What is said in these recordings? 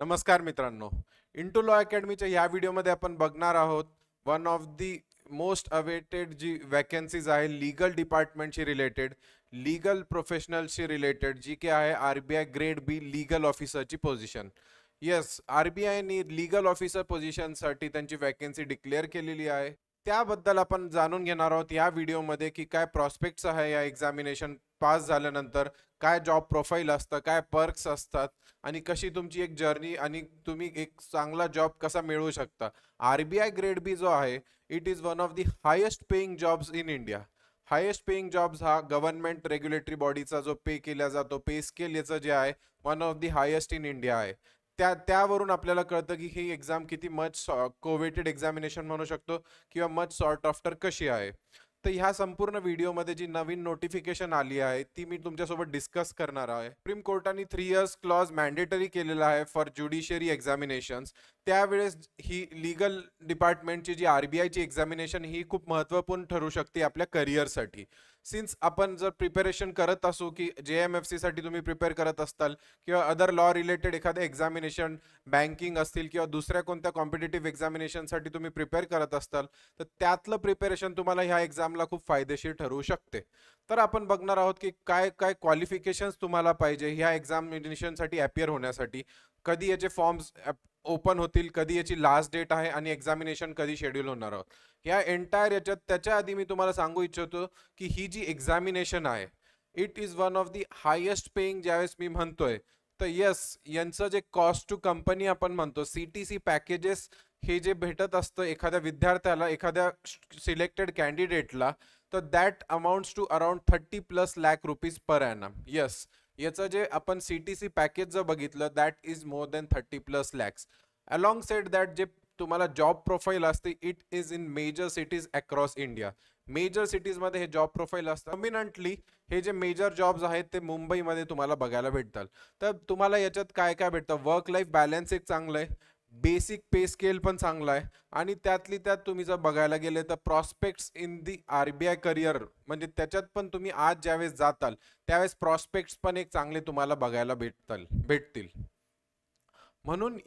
नमस्कार मित्रांनो. Into law अकॅडमीच्या या व्हिडिओमध्ये आपण बघणार आहोत one of the most awaited जी वॅकन्सीज आहे लीगल डिपार्टमेंटशी रिलेटेड, लीगल प्रोफेशनलशी रिलेटेड, जी की आहे RBI ग्रेड बी लीगल ऑफिसरची पोझिशन. येस, RBIने लीगल ऑफिसर पोझिशनसाठी त्यांची वॅकन्सी डिक्लेअर केलेली आहे. त्याबद्दल आपण जाणून घेणार आहोत या व्हिडिओमध्ये की काय प्रॉस्पेक्ट्स आहे या एक्झामिनेशन पास झाल्यानंतर, काय जॉब प्रोफाईल असतं, काय पर्क्स असतात आणि कशी तुमची एक जर्नी आणि तुम्ही एक चांगला जॉब कसा मिळवू शकता. RBI ग्रेड बी जो आहे, it is one of the highest paying jobs in India. Highest paying jobs हा गव्हर्नमेंट रेग्युलेटरी बॉडीचा जो पे केला जातो, पे स्केल याचं जे आहे one of the highest in India आहे. त्यावरून आपल्याला कळतं की ही एक्झाम किती मच कोवेटेड एक्झामिनेशन म्हणू शकतो किंवा मच सॉर्ट आफ्टर कशी आहे. तर ह्या संपूर्ण व्हिडिओमध्ये जी नवीन नोटिफिकेशन आली आहे ती मी तुमच्यासोबत डिस्कस करणार आहे. सुप्रीम कोर्टाने 3 इयर्स क्लॉज मॅन्डेटरी केलेला आहे फॉर ज्युडिशियरी एक्झामिनेशन्स. त्यावेळेस ही लीगल डिपार्टमेंटची जी RBIची एक्झामिनेशन ही खूप महत्त्वपूर्ण ठरू शकते आपल्या करिअरसाठी. सिन्स आपण जर प्रिपरेशन करत असू की JMFC साठी तुम्ही प्रिपेअर करत असताल किंवा अदर लॉ रिलेटेड एखादं एक्झामिनेशन, बँकिंग असतील किंवा दुसऱ्या कोणत्या कॉम्पिटेटिव्ह एक्झामिनेशनसाठी तुम्ही प्रिपेअर करत असताल, तर त्यातलं प्रिपरेशन तुम्हाला ह्या एक्झामला खूप फायदेशीर ठरवू शकते. तर आपण बघणार आहोत की काय काय क्वालिफिकेशन्स तुम्हाला पाहिजे ह्या एक्झामिनेशनसाठी अपियर होण्यासाठी, कधी याचे फॉर्म्स ओपन होतील, कधी याची लास्ट डेट आहे आणि एक्झामिनेशन कधी शेड्यूल होणार आहोत. या एंटायर याच्यात त्याच्या आधी मी तुम्हाला सांगू इच्छितो की ही जी एक्झामिनेशन आहे, it is one of the highest paying. ज्यावेळेस मी म्हणतोय तर येस, यांचं जे कॉस्ट टू कंपनी आपण म्हणतो, CTC पॅकेजेस, हे जे भेटत असतं एखाद्या विद्यार्थ्याला, एखाद्या सिलेक्टेड कॅन्डिडेटला, तर that amounts to around 30+ lakh rupees per annum. Yes, याचं जे आपण CTC पॅकेज जर बघितलं, that is more than 30+ lakhs. Alongside that जे तुम्हाला जॉब प्रोफाईल असते, it is in major cities across India. Major सिटीजमध्ये हे जॉब प्रोफाईल असतं. डॉमिनंटली हे जे मेजर जॉब्स आहेत ते मुंबईमध्ये तुम्हाला बघायला भेटतात. तर तुम्हाला याच्यात काय काय भेटतं, वर्क लाईफ बॅलन्स एक चांगलं आहे, बेसिक पे स्केल पण चांगला आहे आणि त्यातली त्यात तुम्ही जर बघायला गेले तर prospects in the RBI career, म्हणजे त्याच्यात पण तुम्ही आज ज्यावेळेस जाताल त्यावेळेस प्रॉस्पेक्ट्स पण एक चांगले तुम्हाला बघायला भेटतील. म्हणून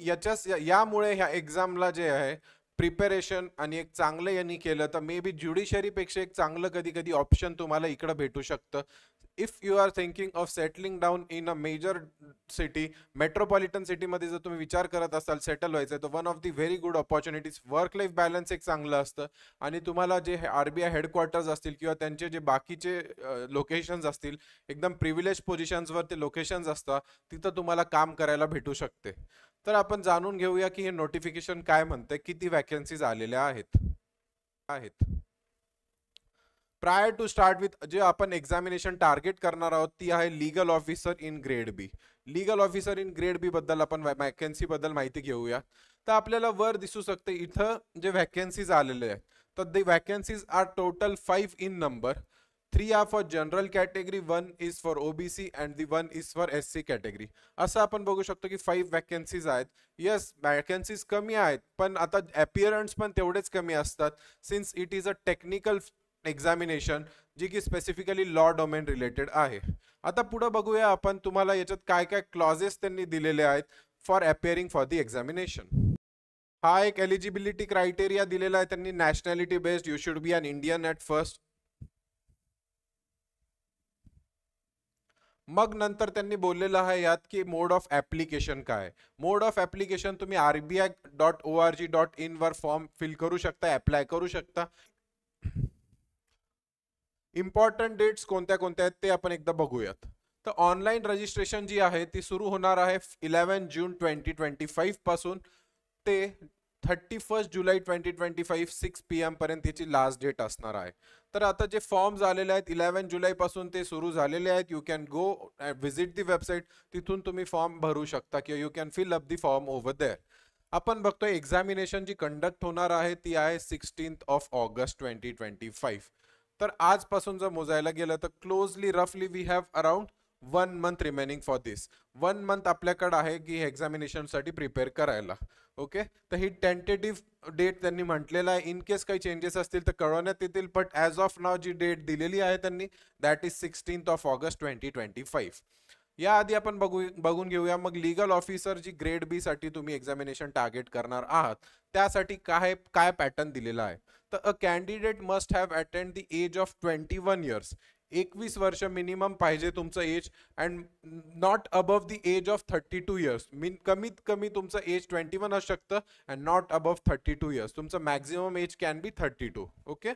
यामुळे ह्या एक्झामला जे आहे प्रिपरेशन आणि एक चांगलं यांनी केलं तर मे बी ज्युडिशरीपेक्षा एक चांगलं कधी कधी ऑप्शन तुम्हाला इकडं भेटू शकतं. If you are thinking of settling down in a major city, metropolitan सिटीमध्ये जर तुम्ही विचार करत असाल सेटल व्हायचं, तर one of the very good opportunities. Work life balance एक चांगलं असतं आणि तुम्हाला जे RBI हेडक्वार्टर्स असतील किंवा त्यांचे जे बाकीचे लोकेशन्स असतील, एकदम प्रिव्हिलेज पोझिशन्सवर ते लोकेशन्स असतात, तिथं तुम्हाला काम करायला भेटू शकते. तर आपण जाणून घेऊया की हे नोटिफिकेशन काय म्हणते, किती वॅकन्सीज आलेल्या आहेत. Prior to start with J आपण एक्झामिनेशन टार्गेट करणार आहोत ती आहे legal officer in grade B. Legal officer in grade B बद्दल आपण वॅकन्सी बद्दल माहिती घेऊया. तर आपल्याला वर दिसू शकते इथं जे वॅकन्सीज आलेले आहेत, तर the vacancies are total 5 in number. 3 are for general category, 1 is for OBC and the 1 is for SC category. असं आपण बघू शकतो की 5 वॅकन्सीज आहेत. येस, वॅकन्सीज कमी आहेत पण आता अपिअरन्स पण तेवढेच कमी असतात, since it is a technical examination जी की स्पेसिफिकली लॉ डोमेन रिलेटेड आहे. आता पुढे बघूया आपण तुम्हाला याच्यात काय काय क्लॉजेस त्यांनी दिलेले आहेत for appearing for the examination. हा एक एलिजिबिलिटी क्रायटेरिया दिलेला आहे त्यांनी, nationality based, you should be an Indian at first. मग नंतर त्यांनी बोललेलं आहे यात की मोड ऑफ ऍप्लिकेशन काय. मोड ऑफ ऍप्लिकेशन तुम्ही RBI.org.in वर फॉर्म फिल करू शकता, अप्लाय करू शकता. इम्पॉर्टंट डेट्स कोणत्या कोणत्या आहेत ते आपण एकदा बघूयात. तर ऑनलाईन रजिस्ट्रेशन जी आहे ती सुरू होणार आहे 11 जून 2025 पासून ते 31 जुलै 2025 6 PM पर्यंत याची लास्ट डेट असणार आहे. तर आता जे फॉर्म्स आलेले आहेत 11 जुलैपासून ते सुरू झालेले आहेत. You can go visit the website, तिथून तुम्ही फॉर्म भरू शकता किंवा you can fill up the form over there. आपण बघतोय एक्झामिनेशन जी कंडक्ट होणार आहे ती आहे 16 ऑगस्ट 2025. तर आजपासून जर मोजायला गेलं तर क्लोजली रफली we have around 1 month remaining for this. 1 month आपल्याकडे आहे की एक्झामिनेशनसाठी प्रिपेअर करायला. ओके, तर ही टेंटेटिव्ह डेट त्यांनी म्हटलेलं आहे. इन केस काही चेंजेस असतील तर कळवण्यात येतील, बट ॲज ऑफ नाव जी डेट दिलेली आहे त्यांनी, दॅट इज 16 ऑगस्ट 2025. याआधी आपण बघून घेऊया मग लीगल ऑफिसर जी ग्रेड बी साठी तुम्ही एक्झामिनेशन टार्गेट करणार आहात त्यासाठी काय काय पॅटर्न दिलेला आहे. तर a candidate must have attend the age of 21 years, 21 वर्ष मिनिमम पाहिजे तुमचं age, and not above the age of 32 years. कमीत कमी तुमचं एज 21 असू शकतं अँड नॉट अबव 32 इयर्स. तुमचं maximum age can be 32. Okay.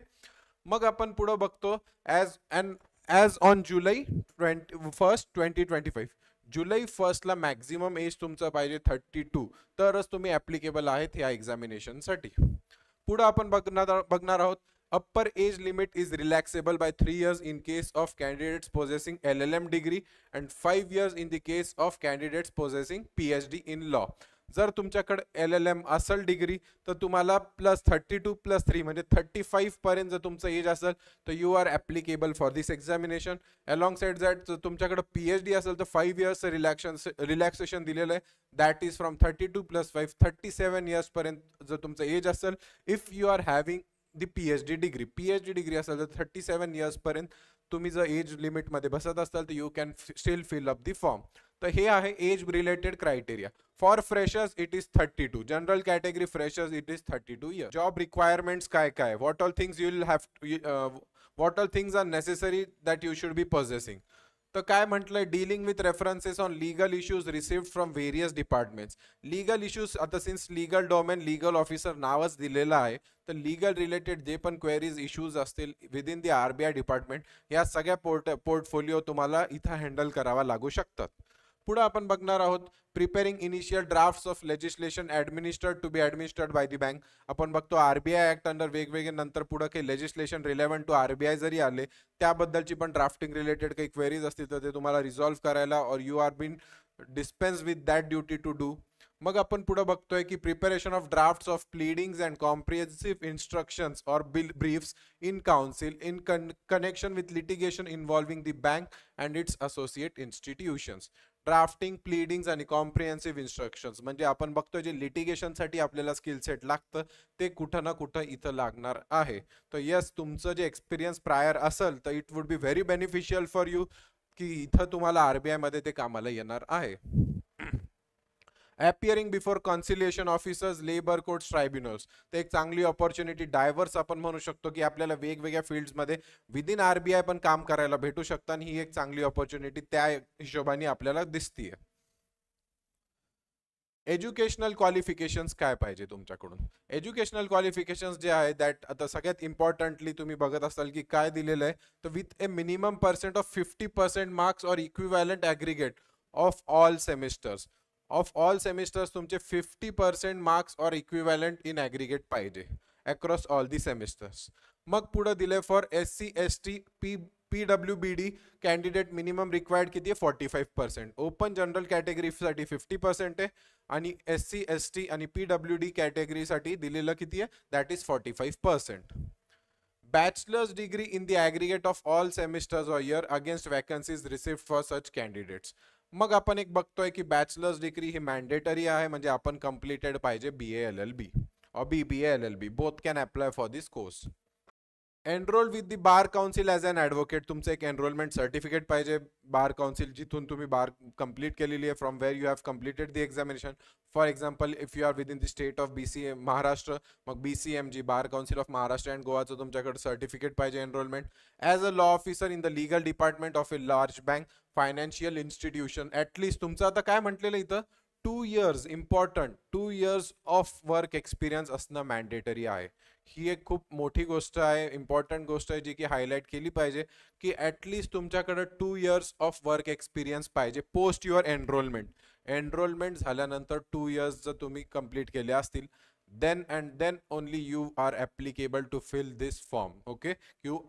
मग आपण पुढे बघतो ॲज ऑन जुलै 1 2025, जुलै 1ला मॅक्झिमम एज तुमचं पाहिजे 32, तरच तुम्ही ॲप्लिकेबल आहेत ह्या एक्झामिनेशनसाठी. पुढे आपण बघणार आहोत upper age limit is relaxable by 3 years in case of candidates possessing LLM degree and 5 years in the case of candidates possessing PhD in law. जर तुमच्याकडे LLM असेल डिग्री तर तुम्हाला +32 + 3 म्हणजे 35 पर्यंत जर तुमचं एज असेल तर you are applicable for this examination. Along side that तुमच्याकडे PhD असेल तर 5 इयर्स रिलॅक्सेशन दिलेलं आहे. दॅट इज फ्रॉम 32 + 5 37 इयर्स पर्यंत जर तुमचं एज असेल. If you are having the PhD degree असेल तर 37 इयर्स पर्यंत तुम्ही जर एज लिमिटमध्ये बसत असाल तर you can still fill up the form. तर हे आहे age related criteria. For freshers it is 32, general category freshers it is 32 years. Job requirements काय what all things you will have what all things are necessary that you should be possessing. तर काय म्हटलंय, dealing with references on legal issues received from various departments. Legal issues आता since legal domain legal officer नावच दिलेलं आहे तर legal related जे पण क्वेरीज इश्यूज असतील विदिन द RBI डिपार्टमेंट या सगळ्या पोर्टफोलिओ तुम्हाला इथं हँडल करावा लागू शकतात. पुढे आपण बघणार आहोत preparing initial drafts of legislation administered to be administered by the bank. आपण बघतो RBI ॲक्ट अंडर वेगवेगळे नंतर पुढे काही लेजिस्लेशन रिलेव्हंट टू RBI जरी आले त्याबद्दलची पण ड्राफ्टिंग रिलेटेड काही क्वेरीज असतील तर ते तुम्हाला रिझॉल्व्ह करायला or you are been dispense with that duty to do. मग आपण पुढे बघतोय की preparation of drafts of pleadings and comprehensive instructions or briefs in counsel in connection with litigation involving the bank and its associate institutions. Drafting, pleadings आणि comprehensive instructions म्हणजे आपण बघतोय जे लिटिगेशनसाठी आपल्याला स्किल सेट लागतं ते कुठं ना कुठं इथं लागणार आहे. तर यस, तुमचं जे एक्सपिरियन्स प्रायर असेल तर it would be very beneficial for you की इथं तुम्हाला RBI मध्ये ते कामाला येणार आहे. appearing before conciliation officers, labor courts, tribunals. ते एक चांगली ऑपॉर्च्युनिटी डायव्हर्स आपण म्हणू शकतो की आपल्याला वेगवेगळ्या फील्ड्समध्ये विदिन RBI पण काम करायला भेटू शकतं आणि ही एक चांगली ऑपॉर्च्युनिटी त्या हिशोबाने आपल्याला दिसतीये. एज्युकेशनल क्वालिफिकेशन्स काय पाहिजे तुमच्याकडून. एज्युकेशनल क्वालिफिकेशन्स जे आहे दॅट आता सगळ्यात इम्पॉर्टंटली तुम्ही बघत असाल की काय दिलेलं आहे तर with a minimum percent of 50% marks or equivalent aggregate of all semesters. Of all semesters तुमचे 50% marks or equivalent in aggregate पाहिजे अक्रॉस ऑल दी सेमिस्टर्स. मग पुढे दिले for SC ST PWBD candidate minimum required किती आहे 45%. Open general कॅटेगरीसाठी 50% आहे आणि SC ST आणि PWD कॅटेगरीसाठी दिलेलं किती आहे that is 45%. bachelor's degree in the aggregate of all semesters or year against vacancies received for such candidates. मग आपण एक बघतोय की बॅचलर्स डिग्री ही मॅन्डेटरी आहे म्हणजे आपण कंप्लीटेड पाहिजे BA LLB or BBA LLB both can apply for this course. Enrol with the bar council as an advocate. तुमचं एक एनरोलमेंट सर्टिफिकेट पाहिजे बार काउन्सिल जिथून तुम्ही बार कंप्लीट केलेली आहे from where you have completed the examination. For example if you are within the state of Maharashtra मग BCMG bar council of Maharashtra and गोवाचं तुमच्याकडे सर्टिफिकेट पाहिजे enrolment. As a law officer in the legal department of a large bank financial institution at least तुमचं आता काय म्हटलेलं इथं 2 years important 2 years of work experience असणं मॅन्डेटरी आहे. ही एक खूप मोठी गोष्ट आहे, इम्पॉर्टंट गोष्ट आहे जी की हायलाईट केली पाहिजे की ॲटलिस्ट तुमच्याकडे 2 इयर्स ऑफ वर्क एक्सपिरियन्स पाहिजे पोस्ट युअर एनरोलमेंट. एनरोलमेंट झाल्यानंतर 2 इयर्स जर तुम्ही कंप्लीट केले असतील then only you are applicable to fill this form. Okay,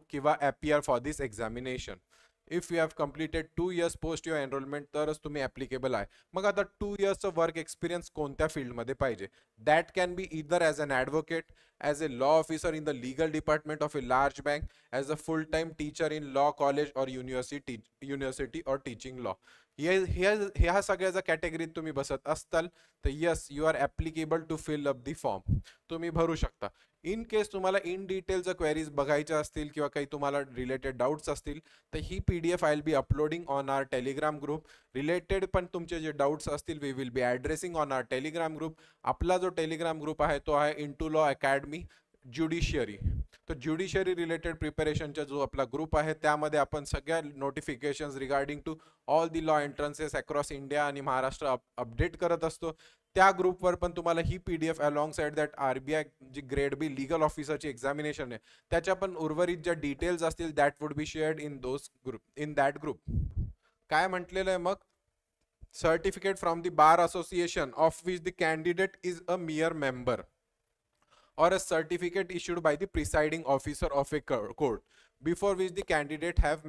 किंवा appear for this examination. If you have completed 2 years post your enrollment तरच तुम्ही applicable आहे. मग आता 2 इयर्सचा वर्क एक्सपिरियन्स कोणत्या फील्डमध्ये पाहिजे. That can be either as an advocate, as a law officer in the legal department of a large bank, as a full time teacher in law college or university or teaching law. ह्या सगळ्याच्या कॅटेगरीत तुम्ही बसत असताल तर yes you are applicable to fill up the form. तुम्ही भरू शकता. इन केस तुम्हाला इन डिटेल जर क्वेरीज बघायच्या असतील किंवा काही तुम्हाला रिलेटेड डाऊट्स असतील तर ही PDF I will be uploading on our Telegram group. Related पण तुमचे जे डाऊट्स असतील we will be addressing on our Telegram group. आपला जो टेलिग्राम ग्रुप आहे तो आहे इंटू लॉ अकॅडमी ज्युडिशियरी. तर ज्युडिशियरी रिलेटेड प्रिपरेशनचा जो आपला ग्रुप आहे त्यामध्ये आपण सगळ्या notifications regarding to all the law entrances across India आणि महाराष्ट्र अपडेट करत असतो. त्या ग्रुपवर पण तुम्हाला ही PDF along side that RBI जी ग्रेड बी लीगल ऑफिसरची एक्झामिनेशन आहे त्याच्या पण उर्वरित ज्या डिटेल्स असतील that would be shared in those group in that group. काय म्हटलेलं आहे मग, certificate from the bar association of which the candidate is a mere member or a certificate issued by the presiding officer of a court before which the candidate have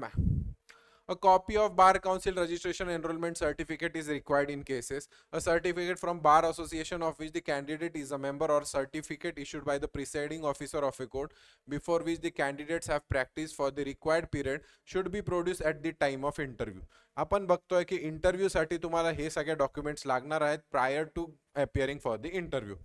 a copy of bar council registration enrollment certificate is required in cases. A certificate from bar association of which the candidate is a member or certificate issued by the presiding officer of a court before which the candidates have practiced for the required period should be produced at the time of interview. आपण बघतोय की interview साठी तुम्हाला हे सगळे documents लागणार आहेत prior to appearing for the interview.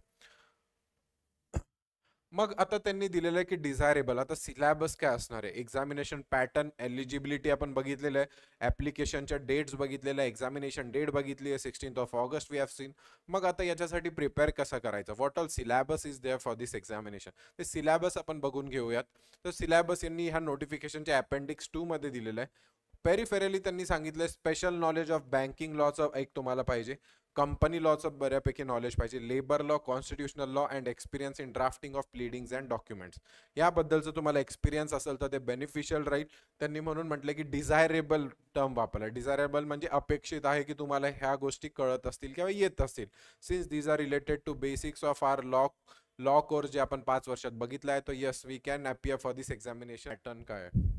मग आता त्यांनी दिलेलं आहे की डिझायरेबल. आता सिलेबस काय असणार आहे, एक्झामिनेशन पॅटर्न, एलिजिबिलिटी आपण बघितलेलं आहे, ॲप्लिकेशनच्या डेट्स बघितलेलं आहे, एक्झामिनेशन डेट बघितली आहे 16 ऑगस्ट वी हॅव सीन. मग आता याच्यासाठी प्रिपेअर कसं करायचं, what all syllabus is there for this examination, ते सिलेबस आपण बघून घेऊयात. तर सिलेबस यांनी ह्या नोटिफिकेशनच्या अपेंडिक्स 2 मध्ये दिलेलं आहे. पेरिफेरली त्यांनी सांगितलं स्पेशल नॉलेज ऑफ बँकिंग लॉचं एक तुम्हाला पाहिजे, कंपनी लॉचं बऱ्यापैकी नॉलेज पाहिजे, labour law, constitutional law and experience in drafting of pleadings and documents. याबद्दलचं तुम्हाला एक्सपिरियन्स असेल तर ते बेनिफिशियल राहील. त्यांनी म्हणून म्हटलं की डिझायरेबल टर्म वापरला. डिझायरेबल म्हणजे अपेक्षित आहे की तुम्हाला ह्या गोष्टी कळत असतील किंवा येत असतील. Since these are related to basics of our law course जे आपण 5 वर्षात बघितला आहे, तो yes we can appear for this examination. Pattern काय आहे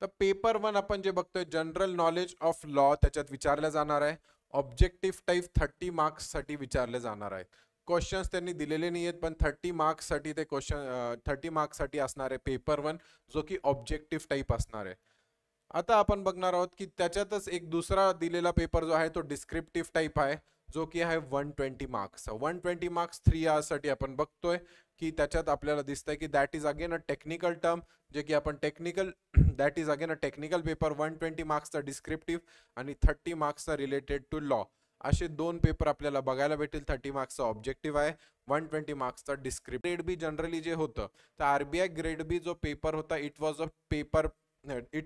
तर पेपर 1 आपण जे बघतोय जनरल नॉलेज ऑफ लॉ त्याच्यात विचारलं जाणार आहे. ऑब्जेक्टिव्ह टाईप 30 मार्क्स साठी विचारले जाणार आहेत. क्वेश्चन्स त्यांनी दिलेले नाही आहेत पण 30 मार्क्स साठी ते क्वेश्चन 30 मार्क्स साठी असणार आहे पेपर 1 जो की ऑब्जेक्टिव्ह टाईप असणार आहे. आता आपण बघणार आहोत की त्याच्यातच एक दुसरा दिलेला पेपर जो आहे तो डिस्क्रिप्टिव्ह टाईप आहे जो की आहे 120 मार्क्स. 120 मार्क्स 3 आवर्स साठी आपण बघतोय की त्याच्यात आपल्याला दिसतंय की that is again a technical term जे की आपण technical that is again a technical paper. 120 मार्क्सचा डिस्क्रिप्टिव्ह आणि 30 मार्क्सचा रिलेटेड टू लॉ असे 2 पेपर आपल्याला बघायला भेटेल. 30 मार्क्सचा ऑब्जेक्टिव्ह आहे, 120 मार्क्सचा डिस्क्रिप्टिव्ह. ग्रेड बी जनरली जे होतं तर RBI ग्रेड बी जो पेपर होता it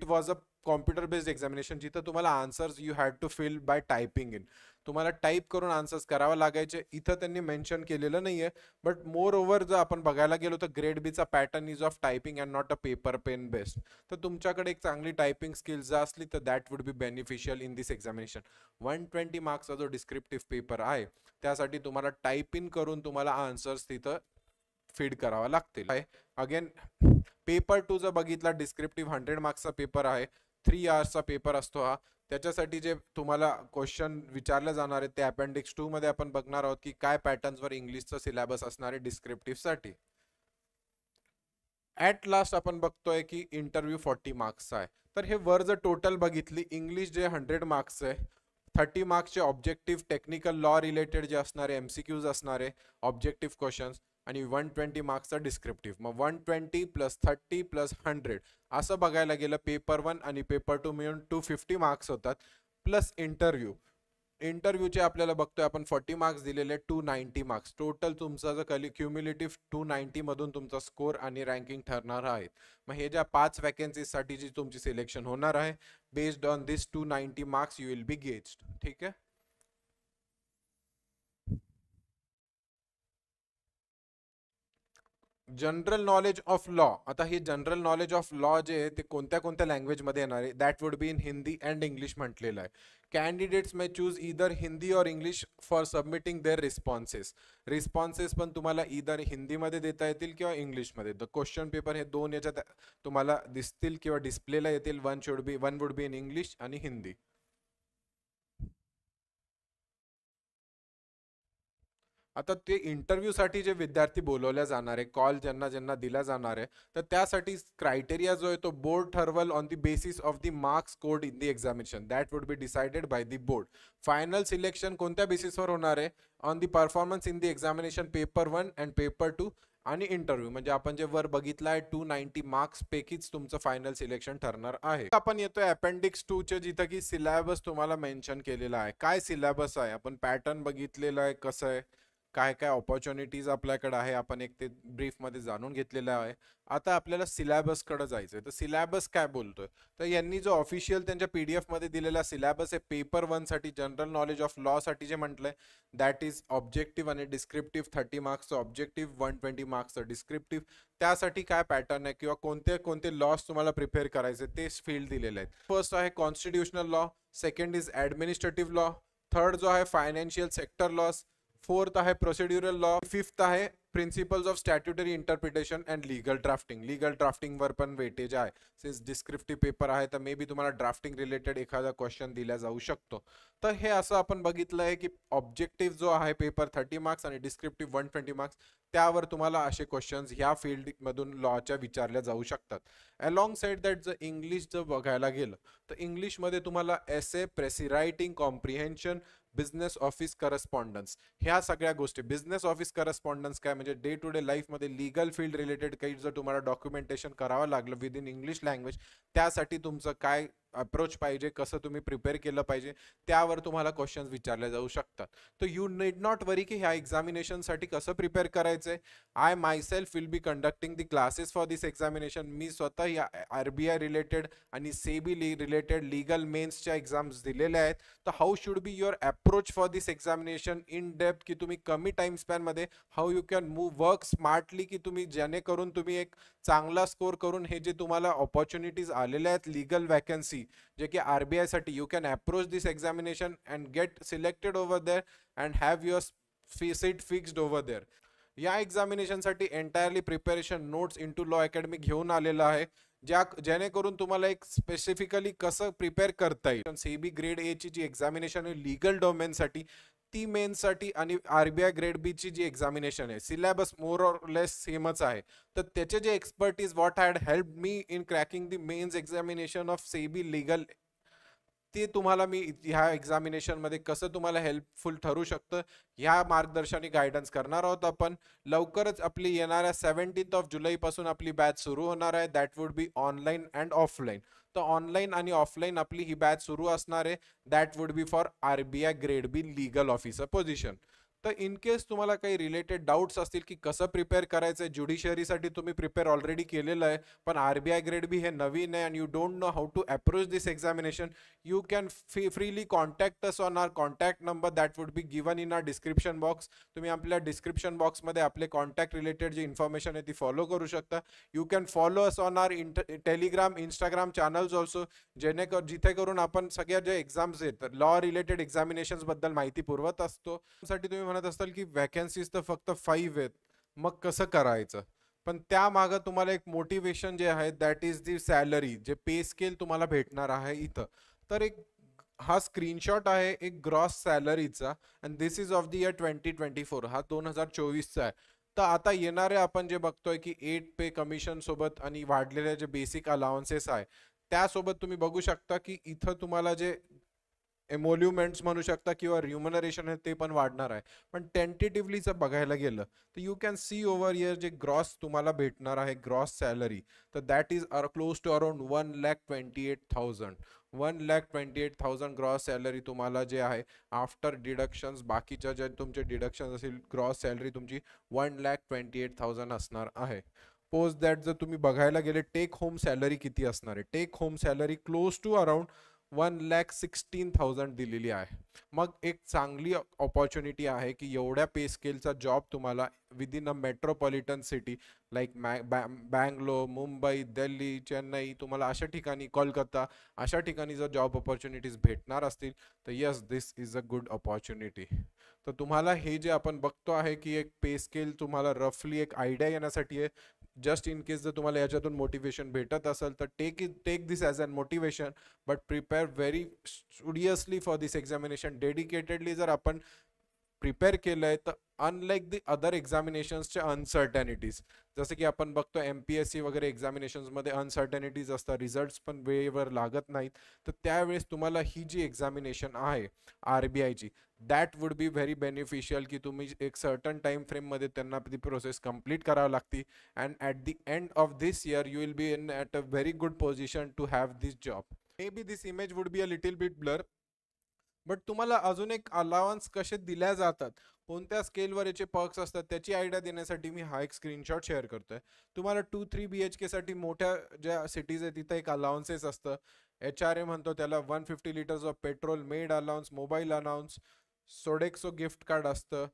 was a computer based examination जिथं तुम्हाला answers you had to fill by typing in. तुम्हाला टाईप करून आन्सर्स करावं लागायचे. इथं त्यांनी मेन्शन केलेलं नाहीये बट मोर ओव्हर जर आपण बघायला गेलो तर ग्रेड बीचा pattern is of typing and not a paper pen based. तर तुमच्याकडे एक चांगली टायपिंग स्किल्स जर असली तर that would be beneficial in this examination. 120 मार्क्सचा जो डिस्क्रिप्टिव्ह पेपर आहे त्यासाठी तुम्हाला टाईप इन करून तुम्हाला आन्सर्स तिथं फीड करावा लागतील. अगेन पेपर 2 जर बघितला डिस्क्रिप्टिव्ह 100 मार्क्सचा पेपर आहे, 3 आवर्सचा पेपर असतो हा. त्याच्यासाठी जे तुम्हाला क्वेश्चन विचारले जाणार आहेत ते अपेंडिक्स 2 मध्ये आपण बघणार आहोत की काय पॅटर्न्सवर इंग्लिशचं सिलेबस असणार आहे डिस्क्रिप्टिव्ह साठी. ॲट लास्ट आपण बघतोय की इंटरव्ह्यू 40 मार्क्सचा आहे. तर हे वर जर टोटल बघितली इंग्लिश जे 100 मार्क्स आहे, 30 मार्क्सचे ऑब्जेक्टिव्ह टेक्निकल लॉ रिलेटेड जे असणारे MCQs असणारे ऑब्जेक्टिव्ह क्वेश्चन्स आणि 120 मार्क्सचा डिस्क्रिप्टिव्ह. मग 120 प्लस 30 प्लस 100 असं बघायला गेलं पेपर 1 आणि पेपर 2 मिळून 250 मार्क्स होतात. प्लस इंटरव्ह्यूचे आपल्याला बघतोय आपण 40 मार्क्स दिलेले 290 मार्क्स. टोटल तुमचा जो क्युम्युलेटिव्ह 290 मधून तुमचा स्कोर आणि रँकिंग ठरणार आहे. मग हे ज्या 5 वॅकन्सीसाठी जी तुमची सिलेक्शन होणार आहे based on this 290 marks you will B gazed. ठीक आहे. General knowledge of law. आता हे जनरल नॉलेज ऑफ लॉ जे आहे ते कोणत्या कोणत्या लँग्वेजमध्ये येणार आहे that would be in Hindi and English म्हटलेलं आहे. Candidates may choose either Hindi or English for submitting their responses पण तुम्हाला इदर हिंदीमध्ये देता येतील किंवा इंग्लिशमध्ये. द क्वेश्चन पेपर हे 2 याच्यात तुम्हाला दिसतील किंवा डिस्प्लेला येतील. One would be in English आणि हिंदी. आता ते इंटरव्ह्यूसाठी जे विद्यार्थी बोलवल्या जाणार आहे, कॉल ज्यांना ज्यांना दिला जाणार आहे, तर त्यासाठी क्रायटेरिया जो आहे तो बोर्ड ठरवल on the basis of the marks scored in the examination. That would be decided by the board. Final selection कोणत्या बेसिसवर होणार आहे, on the performance in the examination paper 1 and paper 2 आणि इंटरव्ह्यू, म्हणजे आपण जे वर बघितलं आहे 290 मार्क्स पैकीच तुमचं फायनल सिलेक्शन ठरणार आहे. आपण येतोय अपेंडिक्स 2 चे, जिथं की सिलेबस तुम्हाला मेन्शन केलेला आहे. काय सिलेबस आहे, आपण पॅटर्न बघितलेला आहे कसं आहे, काय काय ऑपॉर्च्युनिटीज आपल्याकडे आहे, आपण एक ते ब्रीफमध्ये जाणून घेतलेलं आहे. आता आपल्याला सिलेबसकडे जायचं आहे. तर सिलेबस काय बोलतोय, तर यांनी जो ऑफिशियल त्यांच्या PDF मध्ये दिलेला सिलेबस आहे पेपर 1 साठी जनरल नॉलेज ऑफ लॉ साठी जे म्हटलंय दॅट इज ऑब्जेक्टिव्ह आणि डिस्क्रिप्टिव्ह 30 मार्क्सचं, ऑब्जेक्टिव्ह 120 मार्क्सचं, डिस्क्रिप्टिव्ह त्यासाठी काय पॅटर्न आहे किंवा कोणते कोणते लॉस तुम्हाला प्रिपेअर करायचे ते फील्ड दिलेले आहेत. फर्स्ट आहे constitutional law, second is administrative law, third जो आहे फायनान्शियल सेक्टर लॉस, फोर्थ आहे प्रोसिड्युरल लॉ, फिफ्थ आहे principles of statutory interpretation and legal drafting. Legal ड्राफ्टिंगवर पण वेटेज आहे, सिन्स डिस्क्रिप्टिव्ह पेपर आहे तर मे बी तुम्हाला ड्राफ्टिंग रिलेटेड एखादा क्वेश्चन दिला जाऊ शकतो. तर हे असं आपण बघितलं आहे की ऑब्जेक्टिव्ह जो आहे पेपर 30 मार्क्स आणि डिस्क्रिप्टिव्ह 120 मार्क्स, त्यावर तुम्हाला असे क्वेश्चन्स ह्या फील्डमधून लॉच्या विचारल्या जाऊ शकतात. अलॉंग साइड दॅट जर इंग्लिश जर बघायला गेलं तर इंग्लिशमध्ये तुम्हाला essay, precis writing, comprehension, business office correspondence, ह्या सगळ्या गोष्टी. बिझनेस ऑफिस करस्पॉन्डन्स काय, म्हणजे डे टू डे लाईफमध्ये लीगल फील्ड रिलेटेड काही जर तुम्हाला डॉक्युमेंटेशन करावं लागलं विद इन इंग्लिश लँग्वेज, त्यासाठी तुमचं काय अप्रोच पाहिजे, कसं तुम्ही प्रिपेअर केलं पाहिजे, त्यावर तुम्हाला क्वेश्चन्स विचारले जाऊ शकतात. तर यू नीड नॉट वरी की ह्या एक्झामिनेशनसाठी कसं प्रिपेअर करायचंय. I myself will be conducting the classes for this examination. मी स्वतः या RBI रिलेटेड आणि सेबी रिलेटेड लीगल मेन्सच्या एक्झाम्स दिलेल्या आहेत. तर how should be your approach for this examination in depth, की तुम्ही कमी टाइम स्पॅनमध्ये how you can move work smartly, की तुम्ही जेणेकरून तुम्ही एक चांगला स्कोर करून हे जे तुम्हाला ऑपॉर्च्युनिटीज आलेल्या आहेत लीगल वॅकन्सी, जे की RBI साठी, you can approach this examination and get selected over there and have your seat fixed over there. या एक्झामिनेशनसाठी entirely preparation notes into law academy घेऊन आलेला आहे, जेणेकरून तुम्हाला एक स्पेसिफिकली कसं प्रिपेअर करता येईल. सेबी ग्रेड A ची जी एक्झामिनेशन आहे लीगल डोमेनसाठी, ती मेन्ससाठी, आणि RBI ग्रेड B ची जी एक्झामिनेशन आहे सिलेबस मोर ऑर लेस सेमच आहे. तर त्याचे जे expertise what had help me in cracking the mains examination of SEBI legal, ते तुम्हाला मी ह्या एक्झामिनेशनमध्ये कसं तुम्हाला हेल्पफुल ठरू शकतं ह्या मार्गदर्शनी गायडन्स करणार आहोत आपण. लवकरच आपली येणाऱ्या 17 जुलैपासून आपली बॅच सुरू होणार आहे. That would B online and offline. तर ऑनलाईन आणि ऑफलाईन आपली ही बॅच सुरू असणार आहे. That would B for RBI grade B legal officer position. तर इन केस तुम्हाला काही रिलेटेड डाऊट्स असतील की कसं प्रिपेअर करायचं आहे, ज्युडिशरीसाठी तुम्ही प्रिपेअर ऑलरेडी केलेलं आहे, पण RBI ग्रेड B हे नवीन आहे and you don't know how to approach this examination, you can freely contact us on our contact number that would be given in our description box. तुम्ही आपल्या description बॉक्समध्ये आपले कॉन्टॅक्ट रिलेटेड जी information आहे ती follow करू शकता. You can follow us on our Telegram, Instagram channels also, जिथे करून आपण सगळ्या ज्या एक्झाम्स आहेत लॉ रिलेटेड एक्झामिनेशन्स बद्दल माहिती पुरवत असतो. साठी तुम्ही म्हणत असाल की वॅकन्सीज तर फक्त 5 आहेत, मग कसं करायचं. पण त्यामागं तुम्हाला एक मोटिवेशन जे आहे दॅट इज दी सॅलरी, जे पे स्केल तुम्हाला भेटणार आहे इथं. तर एक हा स्क्रीनशॉट आहे एक ग्रॉस सॅलरीचा, and this is of the year 2024, हा 2024चा आहे. तर आता येणारे आपण जे बघतोय की 8 पे कमिशन सोबत आणि वाढलेले जे बेसिक अलाउन्सेस आहे त्यासोबत तुम्ही बघू शकता की इथं तुम्हाला जे एमोल्युमेंट्स म्हणू शकता किंवा रिम्युनरेशन आहे ते पण वाढणार आहे. पण टेंटेटिव्हली जर बघायला गेलं तर you can see over year जे ग्रॉस तुम्हाला भेटणार आहे ग्रॉस सॅलरी, तर that is close to around 1,28,000. 1,28,000 gross salary तुम्हाला जे आहे आफ्टर डिडक्शन्स, बाकीच्या ज्या तुमचे डिडक्शन्स असेल, ग्रॉस सॅलरी तुमची 1,28,000 असणार आहे. पोस्ट दॅट जर तुम्ही बघायला गेले टेक होम सॅलरी किती असणार आहे, take home salary close to around 1,16,000 दिलेली आहे. मग एक चांगली ऑपॉर्च्युनिटी आहे की एवढ्या पे स्केलचा जॉब तुम्हाला विदिन अ metropolitan city like Bangalore, Mumbai, Delhi, Chennai, तुम्हाला अशा ठिकाणी, कोलकाता, अशा ठिकाणी जर जॉब ऑपॉर्च्युनिटीज भेटणार असतील तर yes, this is a good opportunity. तर तुम्हाला हे जे आपण बघतो आहे की एक पे स्केल तुम्हाला रफली एक आयडिया येण्यासाठी आहे. जस्ट इन केस जर तुम्हाला याच्यातून मोटिवेशन भेटत असेल तर take this as an motivation, but prepare very studiously for this examination. Dedicatedly जर आपण प्रिपेअर केलं आहे तर अनलाईक दी अदर एक्झामिनेशन्सच्या अनसर्टॅनिटीज, जसं की आपण बघतो MPSC वगैरे एक्झामिनेशन्समध्ये अनसर्टॅनिटीज असतात, रिझल्ट्स पण वेळेवर लागत नाहीत. तर त्यावेळेस तुम्हाला ही जी एक्झामिनेशन आहे RBIची, that would be very beneficial की तुम्ही एक सर्टन टाइम फ्रेममध्ये त्यांना ती प्रोसेस कंप्लीट करावी लागते and at the end of this year you will be in at a very good position to have this job. Maybe this image would be a little bit blur, but तुम्हाला अजून एक allowance कसे दिल्या जातात, कोणत्या स्केलवर याचे perks असतात त्याची आयडिया देण्यासाठी मी हा एक स्क्रीनशॉट शेअर करतोय. तुम्हाला 2-3 BHK साठी मोठ्या ज्या सिटीज आहेत तिथं एक अलाउन्सेस असतं. HRA म्हणतो त्याला 150 litres of petrol, med allowance, mobile allowance, Sodexo gift card असतं,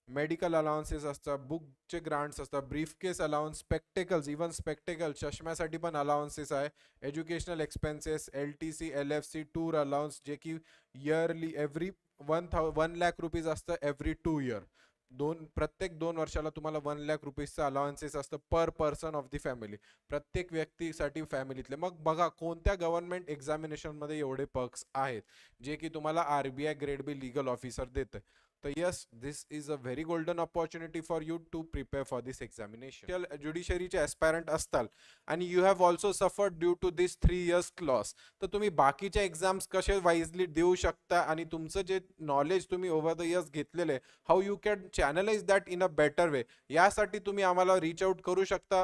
मेडिकल अलाउन्सेस असतात, बुकचे ग्रांट्स असतात, briefcase allowance, spectacles, even spectacle चष्म्यासाठी पण अलाउन्सेस आहे, educational expenses, LTC, LFC, tour allowance जे की इयरली एव्हरी 1 लाख रुपीज असतं एव्हरी 2 इयर. प्रत्येक 2 वर्षाला तुम्हाला 1 लाख रुपीजचं अलाउन्सेस असतं per person of the family, प्रत्येक व्यक्तीसाठी फॅमिलीतले. मग बघा कोणत्या गव्हर्नमेंट एक्झामिनेशनमध्ये एवढे पर्क्स आहेत जे की तुम्हाला RBI grade B legal officer देतं. तर yes, this is a very golden opportunity for you to prepare for this examination. ज्युडिशरीचे ॲस्पायरंट असताल आणि you have also suffered due to this 3 years laws, तर तुम्ही बाकीच्या एक्झाम्स कसे वाईजली देऊ शकता आणि तुमचं जे नॉलेज तुम्ही ओव्हर द इयर्स घेतलेले how you can channelise that in a better way, यासाठी तुम्ही आम्हाला रीच आउट करू शकता.